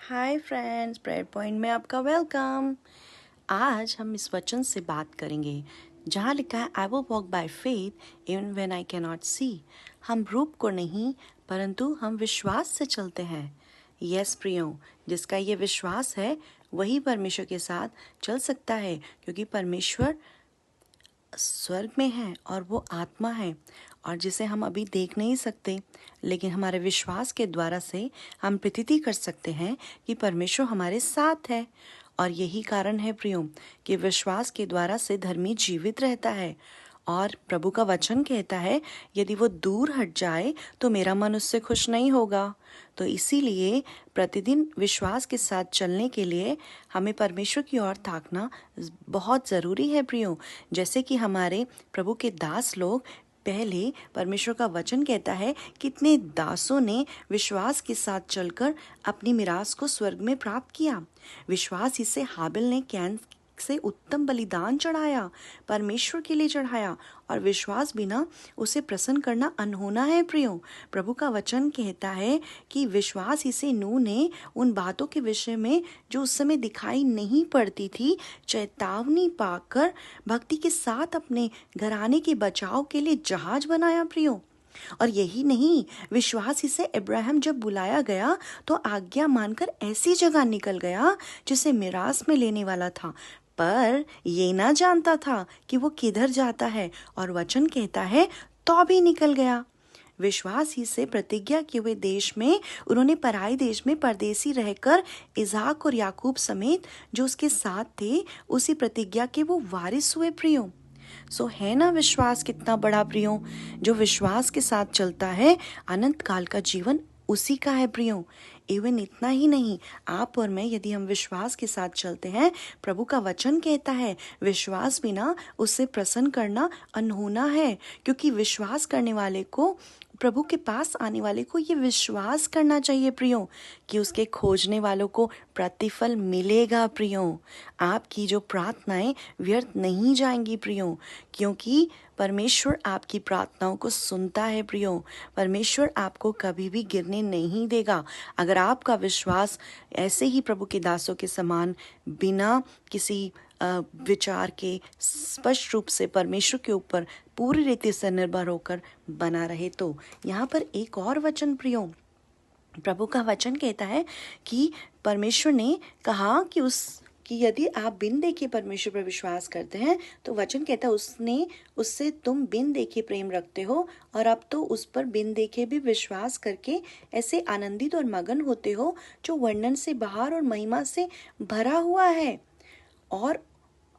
Hi friends, prayer point में आपका welcome. आज हम इस वचन से बात करेंगे जहाँ लिखा है I will walk by faith even when I can not see. हम रूप को नहीं परंतु हम विश्वास से चलते हैं। यस प्रियो, जिसका ये विश्वास है वही परमेश्वर के साथ चल सकता है, क्योंकि परमेश्वर स्वर्ग में है और वो आत्मा है और जिसे हम अभी देख नहीं सकते, लेकिन हमारे विश्वास के द्वारा से हम प्रतीति कर सकते हैं कि परमेश्वर हमारे साथ है। और यही कारण है प्रियो कि विश्वास के द्वारा से धर्मी जीवित रहता है। और प्रभु का वचन कहता है यदि वो दूर हट जाए तो मेरा मन उससे खुश नहीं होगा। तो इसीलिए प्रतिदिन विश्वास के साथ चलने के लिए हमें परमेश्वर की ओर ताकना बहुत ज़रूरी है प्रियो। जैसे कि हमारे प्रभु के दास लोग पहले, परमेश्वर का वचन कहता है कितने दासों ने विश्वास के साथ चलकर अपनी मिरास को स्वर्ग में प्राप्त किया। विश्वास ही से हाबिल ने कैन से उत्तम बलिदान चढ़ाया, परमेश्वर के लिए चढ़ाया, और विश्वास बिना उसे प्रसन्न करना अनहोना है प्रियो। प्रभु का वचन कहता है कि विश्वास ही से नूह ने उन बातों के विषय में जो उस समय दिखाई नहीं पड़ती थी, चेतावनी पाकर भक्ति के साथ अपने घराने के बचाव के लिए जहाज बनाया प्रियो। और यही नहीं, विश्वास ही से इब्राहिम जब बुलाया गया तो आज्ञा मानकर ऐसी जगह निकल गया जिसे मिरास में लेने वाला था, पर ये ना जानता था कि वो किधर जाता है। और वचन कहता है तो भी निकल गया। विश्वास ही से प्रतिज्ञा किए हुए देश में उन्होंने पराई देश में परदेसी रहकर इज़हाक और याकूब समेत जो उसके साथ थे उसी प्रतिज्ञा के वो वारिस हुए प्रियो। सो है ना विश्वास कितना बड़ा प्रियो। जो विश्वास के साथ चलता है अनंत काल का जीवन उसी का है प्रियो। इवन इतना ही नहीं, आप और मैं यदि हम विश्वास के साथ चलते हैं, प्रभु का वचन कहता है विश्वास बिना उससे प्रसन्न करना अनहोना है, क्योंकि विश्वास करने वाले को, प्रभु के पास आने वाले को ये विश्वास करना चाहिए प्रियो कि उसके खोजने वालों को प्रतिफल मिलेगा प्रियो। आपकी जो प्रार्थनाएं व्यर्थ नहीं जाएंगी प्रियो, क्योंकि परमेश्वर आपकी प्रार्थनाओं को सुनता है प्रियो। परमेश्वर आपको कभी भी गिरने नहीं देगा। अगर आपका विश्वास ऐसे ही प्रभु के दासों के समान बिना किसी विचार के स्पष्ट रूप से परमेश्वर के ऊपर पूरी रीति से निर्भर होकर बना रहे, तो यहाँ पर एक और वचन प्रियो, प्रभु का वचन कहता है कि परमेश्वर ने कहा कि यदि आप बिन देखे परमेश्वर पर विश्वास करते हैं तो वचन कहता है उससे तुम बिन देखे प्रेम रखते हो, और अब तो उस पर बिन देखे भी विश्वास करके ऐसे आनंदित और मगन होते हो जो वर्णन से बाहर और महिमा से भरा हुआ है, और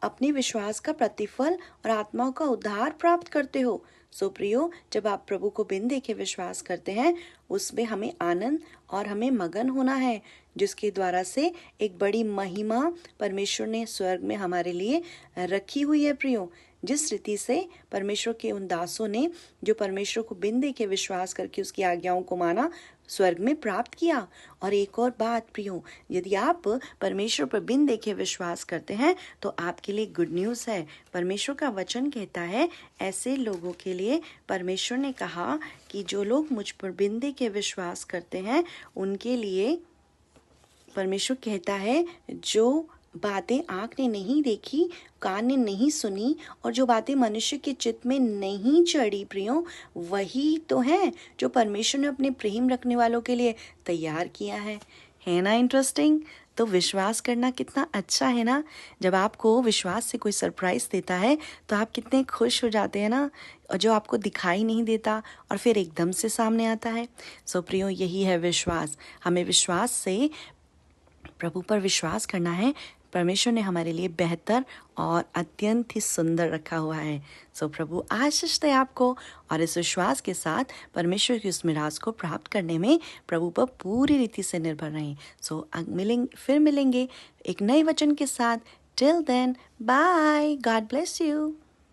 अपने विश्वास का प्रतिफल और आत्माओं का उद्धार प्राप्त करते हो। सो प्रियो, जब आप प्रभु को बिन देखे विश्वास करते हैं उसमें हमें आनंद और हमें मगन होना है, जिसके द्वारा से एक बड़ी महिमा परमेश्वर ने स्वर्ग में हमारे लिए रखी हुई है प्रियो। जिस रीति से परमेश्वर के उन दासों ने जो परमेश्वर को बिन देखे विश्वास करके उसकी आज्ञाओं को माना, स्वर्ग में प्राप्त किया। और एक और बात प्रियो, यदि आप परमेश्वर पर बिन देखे विश्वास करते हैं तो आपके लिए गुड न्यूज़ है। परमेश्वर का वचन कहता है ऐसे लोगों के लिए परमेश्वर ने कहा कि जो लोग मुझ पर बिन देखे विश्वास करते हैं उनके लिए परमेश्वर कहता है जो बातें आँख ने नहीं देखी, कान ने नहीं सुनी, और जो बातें मनुष्य के चित्त में नहीं चढ़ी प्रियो, वही तो है जो परमेश्वर ने अपने प्रेम रखने वालों के लिए तैयार किया है ना इंटरेस्टिंग। तो विश्वास करना कितना अच्छा है ना। जब आपको विश्वास से कोई सरप्राइज देता है तो आप कितने खुश हो जाते हैं ना, और जो आपको दिखाई नहीं देता और फिर एकदम से सामने आता है। सो प्रियो, यही है विश्वास। हमें विश्वास से प्रभु पर विश्वास करना है। परमेश्वर ने हमारे लिए बेहतर और अत्यंत ही सुंदर रखा हुआ है। सो प्रभु आशीष दे आपको, और इस विश्वास के साथ परमेश्वर की उस मिरास को प्राप्त करने में प्रभु पर पूरी रीति से निर्भर रहें। सो फिर मिलेंगे एक नए वचन के साथ। Till then, bye, God bless you.